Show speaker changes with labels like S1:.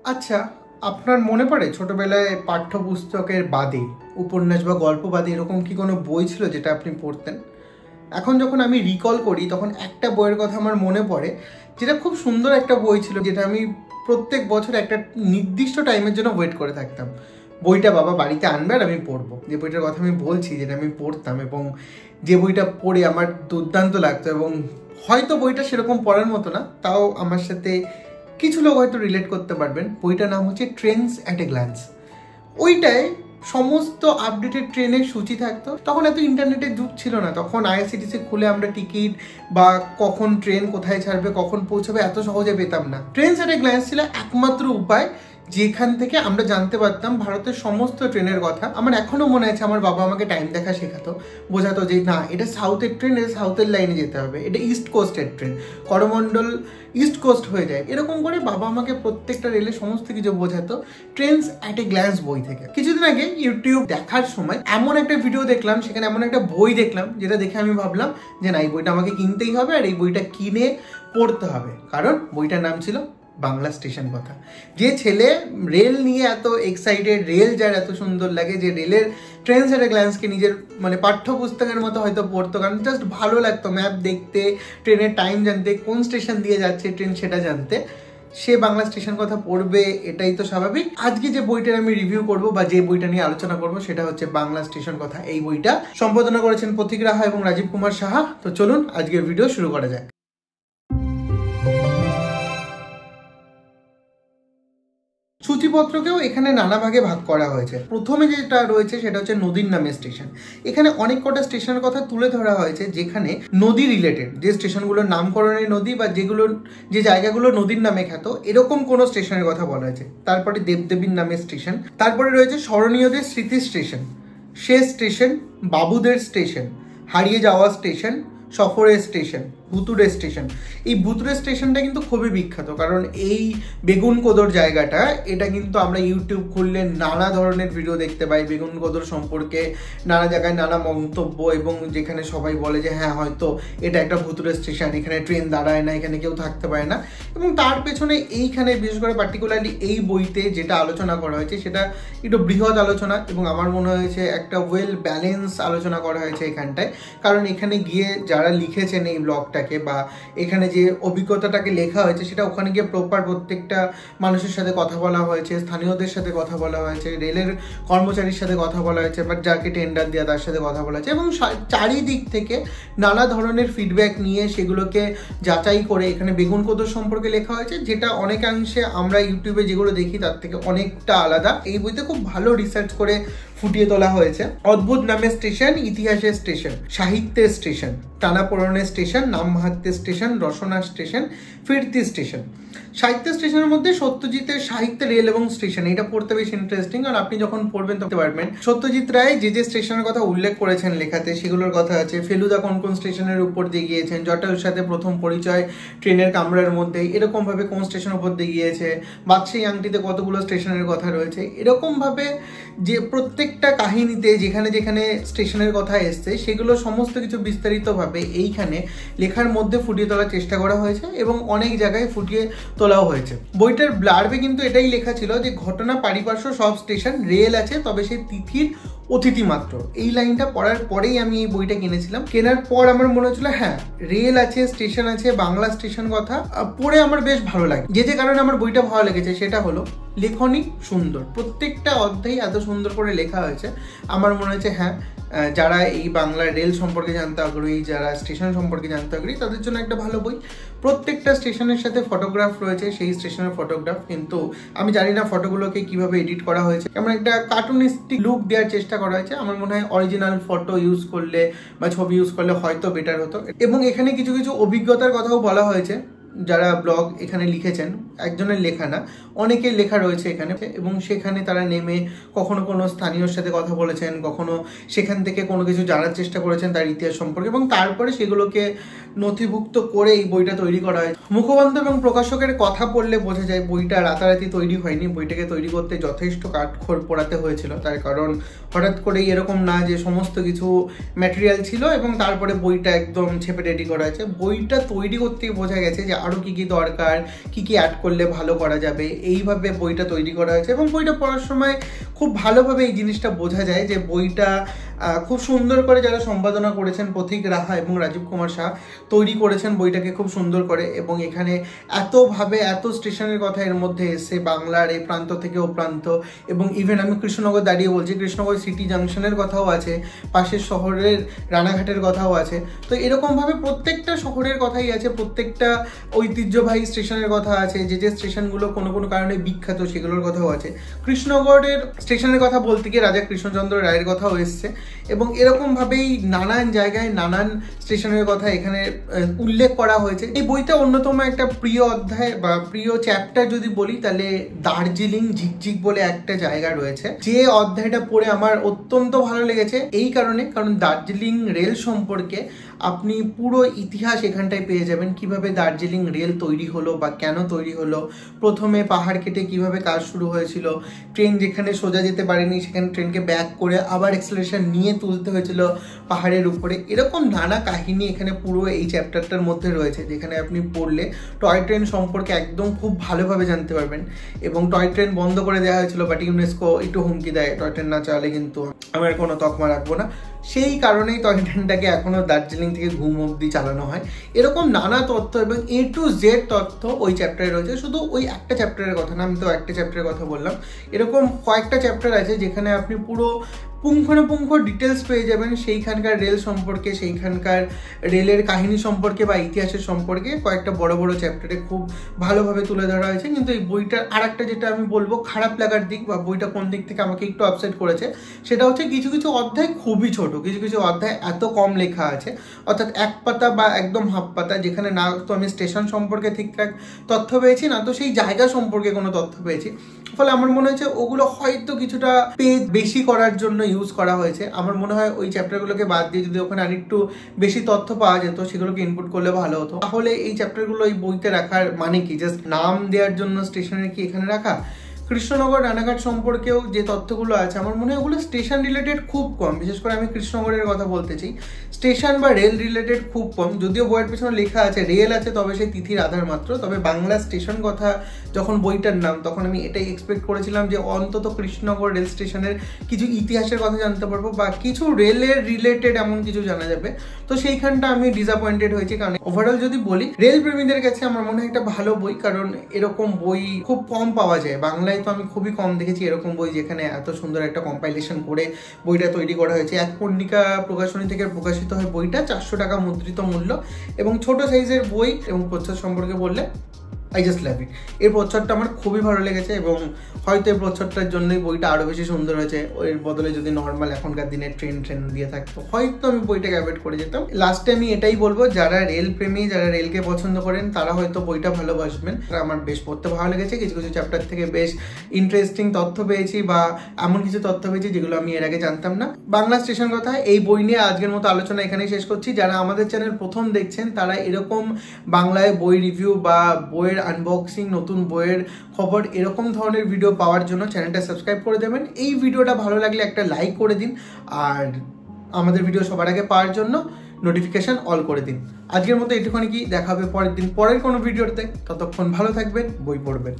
S1: আচ্ছা, আপনার মনে পড়ে ছোটবেলায় পাঠ্যপুস্তকের বাদে উপন্যাস বা গল্প বাদে এরকম কি কোনো বই ছিল যেটা আপনি পড়তেন? এখন যখন আমি রিকল করি তখন একটা বইয়ের কথা আমার মনে পড়ে, যেটা খুব সুন্দর একটা বই ছিল, যেটা আমি প্রত্যেক বছর একটা নির্দিষ্ট টাইমের জন্য ওয়েট করে থাকতাম। বইটা বাবা বাড়িতে আনবে আর আমি পড়বো। যে বইটার কথা আমি বলছি, যেটা আমি পড়তাম এবং যে বইটা পড়ে আমার দুর্দান্ত লাগতো, এবং হয়তো বইটা সেরকম পড়ার মতো না, তাও আমার সাথে কিছু লোক হয়তো রিলেট করতে পারবেন। বইটার নাম হচ্ছে ট্রেন্ডস অ্যাট এ গ্ল্যান্স। ওইটায় সমস্ত আপডেটেড ট্রেনের সূচি থাকতো। তখন এত ইন্টারনেটের যুগ ছিল না, তখন আইআরসিটিসি খুলে আমরা টিকিট বা কখন ট্রেন কোথায় ছাড়বে, কখন পৌঁছবে এত সহজে পেতাম না। ট্রেন্ডস অ্যাট এ গ্ল্যান্স ছিল একমাত্র উপায় যেখান থেকে আমরা জানতে পারতাম ভারতের সমস্ত ট্রেনের কথা। আমার এখনও মনে আছে, আমার বাবা আমাকে টাইম দেখা শেখাতো, বোঝাতো যে না, এটা সাউথের ট্রেন, এটা সাউথের লাইনে যেতে হবে, এটা ইস্ট কোস্টের ট্রেন, করমণ্ডল ইস্ট কোস্ট হয়ে যায়। এরকম করে বাবা আমাকে প্রত্যেকটা রেলের সমস্ত কিছু বোঝাতো ট্রেন্ডস অ্যাট এ গ্ল্যান্স বই থেকে। কিছুদিন আগে ইউটিউব দেখার সময় এমন একটা ভিডিও দেখলাম, সেখানে এমন একটা বই দেখলাম, যেটা দেখে আমি ভাবলাম যে না, এই বইটা আমাকে কিনতেই হবে আর এই বইটা কিনে পড়তে হবে। কারণ বইটার নাম ছিল বাংলা স্টেশন কথা। যে ছেলে রেল নিয়ে এত এক্সাইটেড, রেল যার এত সুন্দর লাগে, যে রেলের ট্রেন্ডস অ্যাট এ গ্ল্যান্সকে নিজের পাঠ্যপুস্তকের মতো হয়তো পড়তো, কারণ জাস্ট ভালো লাগতো ম্যাপ দেখতে, ট্রেনের টাইম জানতে, কোন স্টেশন দিয়ে যাচ্ছে ট্রেন সেটা জানতে, সে বাংলা স্টেশন কথা পড়বে, এটাই তো স্বাভাবিক। আজকে যে বইটার আমি রিভিউ করব বা যে বইটা নিয়ে আলোচনা করব সেটা হচ্ছে বাংলা স্টেশন কথা। এই বইটা সম্পাদনা করেছেন প্রতীক রাহা এবং রাজীব কুমার সাহা। তো চলুন আজকের ভিডিও শুরু করা যাক। সূচিপত্রকেও এখানে নানা ভাগে ভাগ করা হয়েছে। প্রথমে যেটা রয়েছে সেটা হচ্ছে নদীর নামে স্টেশন। এখানে অনেক কটা স্টেশনের কথা তুলে ধরা হয়েছে, যেখানে নদী রিলেটেড, যে স্টেশনগুলোর নামকরণে নদী বা যে জায়গাগুলো নদীর নামে খ্যাত, এরকম কোনো স্টেশনের কথা বলা হয়েছে। তারপরে দেবদেবীর নামে স্টেশন, তারপরে রয়েছে স্মরণীয়দের স্মৃতি স্টেশন, শেষ স্টেশন, বাবুদের স্টেশন, হারিয়ে যাওয়া স্টেশন, সফরের স্টেশন, ভুতুড়ে স্টেশন। এই ভুতুড়ে স্টেশনটা কিন্তু খুবই বিখ্যাত, কারণ এই বেগুনকোদর জায়গাটা, এটা কিন্তু আমরা ইউটিউব খুললে নানা ধরনের ভিডিও দেখতে পাই বেগুনকোদর সম্পর্কে, নানা জায়গায় নানা মন্তব্য, এবং যেখানে সবাই বলে যে হ্যাঁ, হয়তো এটা একটা ভুতুড়ে স্টেশন, এখানে ট্রেন দাঁড়ায় না, এখানে কেউ থাকতে পারে না। এবং তার পেছনে এইখানে বিশেষ করে পার্টিকুলারলি এই বইতে যেটা আলোচনা করা হয়েছে সেটা একটু বৃহৎ আলোচনা, এবং আমার মনে হয়েছে একটা ওয়েল ব্যালেন্স আলোচনা করা হয়েছে এখানটায়। কারণ এখানে গিয়ে যারা লিখেছেন এই ব্লগটা বা এখানে যে অভিজ্ঞতাটাকে লেখা হয়েছে, সেটা ওখানে গিয়ে প্রপার প্রত্যেকটা মানুষের সাথে কথা বলা হয়েছে, স্থানীয়দের সাথে কথা বলা হয়েছে, রেলের কর্মচারীর সাথে কথা বলা হয়েছে, বা যাকে টেন্ডার দেওয়া তার সাথে কথা বলা হয়েছে, এবং চারিদিক থেকে নানা ধরনের ফিডব্যাক নিয়ে সেগুলোকে যাচাই করে এখানে বেগুনকোদর সম্পর্কে লেখা হয়েছে, যেটা অনেকাংশে আমরা ইউটিউবে যেগুলো দেখি তার থেকে অনেকটা আলাদা। এই বইতে খুব ভালো রিসার্চ করে ফুটিয়ে তোলা হয়েছে। অদ্ভুত নামের স্টেশন, ইতিহাসের স্টেশন, সাহিত্যের স্টেশন, টানাপোড়েনের স্টেশন, নাম মাহাত্ম্যের স্টেশন, রসনা স্টেশন, ফিরতি স্টেশন। সাহিত্য স্টেশনের মধ্যে সত্যজিতের সাহিত্য রেল এবং স্টেশন, এটা পড়তে বেশ ইন্টারেস্টিং। আর আপনি যখন পড়বেন তখন পারবেন সত্যজিৎ রায় যে যে স্টেশনের কথা উল্লেখ করেছেন লেখাতে, সেগুলোর কথা আছে। ফেলুদা কোন কোন স্টেশনের উপর দিয়ে গিয়েছেন, জটায়ুর সাথে প্রথম পরিচয় ট্রেনের কামরার মধ্যে, এরকমভাবে কোন স্টেশনের উপর দিয়ে গিয়েছে, বাদশাহী আংটিতে কতগুলো স্টেশনের কথা রয়েছে। এরকমভাবে যে প্রত্যেকটা কাহিনীতে যেখানে যেখানে স্টেশনের কথা এসছে, সেগুলো সমস্ত কিছু বিস্তারিতভাবে এইখানে লেখার মধ্যে ফুটিয়ে তোলার চেষ্টা করা হয়েছে, এবং অনেক জায়গায় ফুটিয়ে তোলাও হয়েছে। বইটার ব্লার্বে কিন্তু এটাই লেখা ছিল যে ঘটনা পারিপার্শ্ব সব স্টেশন, রেল আছে তবে সেই তিথির অতিথি মাত্র। এই লাইনটা পড়ার পরেই আমি এই বইটা কিনেছিলাম। কেনার পর আমার মনে হচ্ছিল হ্যাঁ, রেল আছে, স্টেশন আছে, বাংলা স্টেশন কথা পড়ে আমার বেশ ভালো লাগে। যে কারণে আমার বইটা ভালো লেগেছে সেটা হলো লেখনী সুন্দর, প্রত্যেকটা অধ্যায় এত সুন্দর করে লেখা হয়েছে। আমার মনে হয়েছে হ্যাঁ, যারা এই বাংলা রেল সম্পর্কে জানতে আগ্রহী, যারা স্টেশন সম্পর্কে জানতে আগ্রহী, তাদের জন্য একটা ভালো বই। প্রত্যেকটা স্টেশনের সাথে ফটোগ্রাফ রয়েছে, সেই স্টেশনের ফটোগ্রাফ, কিন্তু আমি জানি না ফটোগুলোকে কিভাবে এডিট করা হয়েছে, কেমন একটা কার্টুনিস্টিক লুক দেওয়ার চেষ্টা করা হয়েছে। আমার মনে হয় অরিজিনাল ফটো ইউজ করলে বা ছবি ইউজ করলে হয়তো বেটার হতো। এবং এখানে কিছু কিছু অভিজ্ঞতার কথাও বলা হয়েছে, যারা ব্লগ এখানে লিখেছেন, একজনের লেখা না, অনেকের লেখা রয়েছে এখানে, এবং সেখানে তারা নেমে কখনো কোনো স্থানীয়র সাথে কথা বলেছেন, কখনো সেখান থেকে কোনো কিছু জানার চেষ্টা করেছেন তার ইতিহাস সম্পর্কে, এবং তারপরে সেগুলোকে নথিভুক্ত করে এই বইটা তৈরি করা হয়। মুখবন্ধ এবং প্রকাশকের কথা পড়লে বোঝা যায় বইটা রাতারাতি তৈরি হয়নি। বইটাকে তৈরি করতে যথেষ্ট কাঠখড় পোড়াতে হয়েছিল, তার কারণ হঠাৎ করেই এরকম না যে সমস্ত কিছু ম্যাটেরিয়াল ছিল এবং তারপরে বইটা একদম ছেপে রেডি করা হয়েছে। বইটা তৈরি করতেই বোঝা গেছে যে আরও কী কী দরকার, কী কী অ্যাড করলে ভালো করা যাবে, এইভাবে বইটা তৈরি করা হয়েছে। এবং বইটা পড়ার সময় খুব ভালোভাবে এই জিনিসটা বোঝা যায় যে বইটা খুব সুন্দর করে যারা সম্পাদনা করেছেন পথিক রাহা এবং রাজীব কুমার শাহ তৈরি করেছেন বইটাকে খুব সুন্দর করে। এবং এখানে এতভাবে এত স্টেশনের কথা এর মধ্যে এসে, বাংলার এই প্রান্ত থেকে ও প্রান্ত, এবং ইভেন আমি কৃষ্ণনগর দাঁড়িয়ে বলছি, কৃষ্ণনগর সিটি জাংশনের কথাও আছে, পাশের শহরের রানাঘাটের কথাও আছে। তো এরকমভাবে প্রত্যেকটা শহরের কথাই আছে, প্রত্যেকটা ঐতিহ্যবাহী স্টেশনের কথা আছে, যে যে স্টেশনগুলো কোনো কোনো কারণে বিখ্যাত সেগুলোর কথাও আছে। কৃষ্ণগড়ের স্টেশনের কথা বলতে গিয়ে রাজা কৃষ্ণচন্দ্র রায়ের কথাও এসছে, এবং এরকমভাবেই নানান জায়গায় নানান স্টেশনের কথা এখানে উল্লেখ করা হয়েছে। এই বইটা অন্যতম একটা প্রিয় অধ্যায় বা প্রিয় চ্যাপ্টার যদি বলি, তাহলে দার্জিলিং ঝিকঝিক বলে একটা জায়গা রয়েছে, যে অধ্যায়টা পড়ে আমার অত্যন্ত ভালো লেগেছে। এই কারণে, কারণ দার্জিলিং রেল সম্পর্কে আপনি পুরো ইতিহাস এখানটায় পেয়ে যাবেন, কিভাবে দার্জিলিং রেল তৈরি হলো বা কেন তৈরি হলো, প্রথমে পাহাড় কেটে কিভাবে কাজ শুরু হয়েছিল, ট্রেন যেখানে সোজা যেতে পারেনি সেখানে ট্রেনকে ব্যাক করে আবার এক্সেলারেশন নিয়ে তুলতে হয়েছিল পাহাড়ের উপরে। এরকম নানা কাহিনী এখানে পুরো এই চ্যাপ্টারটার মধ্যে রয়েছে, যেখানে আপনি পড়লে টয় ট্রেন সম্পর্কে একদম খুব ভালোভাবে জানতে পারবেন। এবং টয় ট্রেন বন্ধ করে দেওয়া হয়েছিল, বাট ইউনেস্কো একটু হুমকি দেয় টয় ট্রেন না চালালে কিন্তু আমার কোনো তকমা রাখবো না। সেই কারণেই টয় ট্রেনটাকে এখনও দার্জিলিং থেকে ঘুম অবধি চালানো হয়। এরকম নানা তথ্য এবং A to Z তথ্য ওই চ্যাপ্টারে রয়েছে। শুধু ওই একটা চ্যাপ্টারের কথা না, আমি তো একটা চ্যাপ্টারের কথা বললাম, এরকম কয়েকটা চ্যাপ্টার আছে যেখানে আপনি পুরো পুঙ্খানুপুঙ্খ ডিটেলস পেয়ে যাবেন সেইখানকার রেল সম্পর্কে, সেইখানকার রেলের কাহিনী সম্পর্কে বা ইতিহাসের সম্পর্কে। কয়েকটা বড় বড় চ্যাপ্টারে খুব ভালোভাবে তুলে ধরা হয়েছে। কিন্তু এই বইটার আর একটা যেটা আমি বলবো খারাপ লাগার দিক, বা বইটা কোন দিক থেকে আমাকে একটু আপসেট করেছে, সেটা হচ্ছে কিছু কিছু অধ্যায় খুবই ছোট, কিছু কিছু অধ্যায় এত কম লেখা আছে, অর্থাৎ এক পাতা বা একদম হাফ পাতা, যেখানে না তো আমি স্টেশন সম্পর্কে ঠিকঠাক তথ্য পেয়েছি, না তো সেই জায়গা সম্পর্কে কোনো তথ্য পেয়েছি। ফলে আমার মনে হয়েছে ওগুলো হয়তো কিছুটা পেজ বেশি করার জন্য ইউজ করা হয়েছে। আমার মনে হয় ওই চ্যাপ্টারগুলোকে বাদ দিয়ে যদি ওখানে আরেকটু বেশি তথ্য পাওয়া যেত, সেগুলোকে ইনপুট করলে ভালো হতো। তাহলে এই চ্যাপ্টারগুলো এই বইতে রাখার মানে কি? জাস্ট নাম দেওয়ার জন্য স্টেশনের কি এখানে রাখা? কৃষ্ণনগর রানাঘাট সম্পর্কেও যে তথ্যগুলো আছে আমার মনে হয় ওগুলো স্টেশন রিলেটেড খুব কম। বিশেষ করে আমি কৃষ্ণনগরের কথা বলতে চাই, স্টেশন বা রেল রিলেটেড খুব কম। যদিও বইয়ের পেছনে লেখা আছে রেল আছে, তবে সেই তিথির আধার মাত্র। তবে বাংলা স্টেশন কথা যখন বইটার নাম, তখন আমি এটাই এক্সপেক্ট করেছিলাম যে অন্তত কৃষ্ণনগর রেল স্টেশনের কিছু ইতিহাসের কথা জানতে পারবো বা কিছু রেলের রিলেটেড এমন কিছু জানা যাবে। তো সেইখানটা আমি ডিসঅ্যাপয়েন্টেড হয়েছি। কারণ ওভারঅল যদি বলি, রেল প্রেমীদের কাছে আমার মনে হয় একটা ভালো বই, কারণ এরকম বই খুব কম পাওয়া যায় বাংলায়। তো আমি খুবই কম দেখেছি এরকম বই যেখানে এত সুন্দর একটা কম্পাইলেশন করে বইটা তৈরি করা হয়েছে। এক পণ্ডিকা প্রকাশনী থেকে প্রকাশিত হয় বইটা, 400 টাকা মুদ্রিত মূল্য, এবং ছোট সাইজের বই। এবং প্রচ্ছদ সম্পর্কে বললে আই জাস্ট লাভ ইট। এর প্রচ্ছদটা আমার খুবই ভালো লেগেছে, এবং হয়তো এই প্রচ্ছদটার জন্যই বইটা আরও বেশি সুন্দর হয়েছে। এর বদলে যদি নর্মাল এখনকার দিনে ট্রেন দিয়ে থাকতো, হয়তো আমি বইটাকে অ্যাভয়েড করে যেতাম। লাস্টে আমি এটাই বলবো, যারা রেল প্রেমী, যারা রেলকে পছন্দ করেন, তারা হয়তো বইটা ভালোবাসবেন। আমার বেশ পড়তে ভালো লেগেছে। কিছু কিছু চ্যাপ্টার থেকে বেশ ইন্টারেস্টিং তথ্য পেয়েছি, বা এমন কিছু তথ্য পেয়েছি যেগুলো আমি এর আগে জানতাম না। বাংলা স্টেশন কথা এই বই নিয়ে আজকের মতো আলোচনা এখানেই শেষ করছি। যারা আমাদের চ্যানেল প্রথম দেখছেন, তারা এরকম বাংলায় বই রিভিউ বা বইয়ের আনবক্সিং, নতুন বইয়ের খবর, এরকম ধরনের ভিডিও পাওয়ার জন্য চ্যানেলটা সাবস্ক্রাইব করে দেবেন। এই ভিডিওটা ভালো লাগলে একটা লাইক করে দিন, আর আমাদের ভিডিও সবার আগে পাওয়ার জন্য নোটিফিকেশন অল করে দিন। আজকের মতো এটুখানি, কি দেখা হবে পরের দিন পরের কোনো ভিডিওতে। ততক্ষণ ভালো থাকবেন, বই পড়বেন।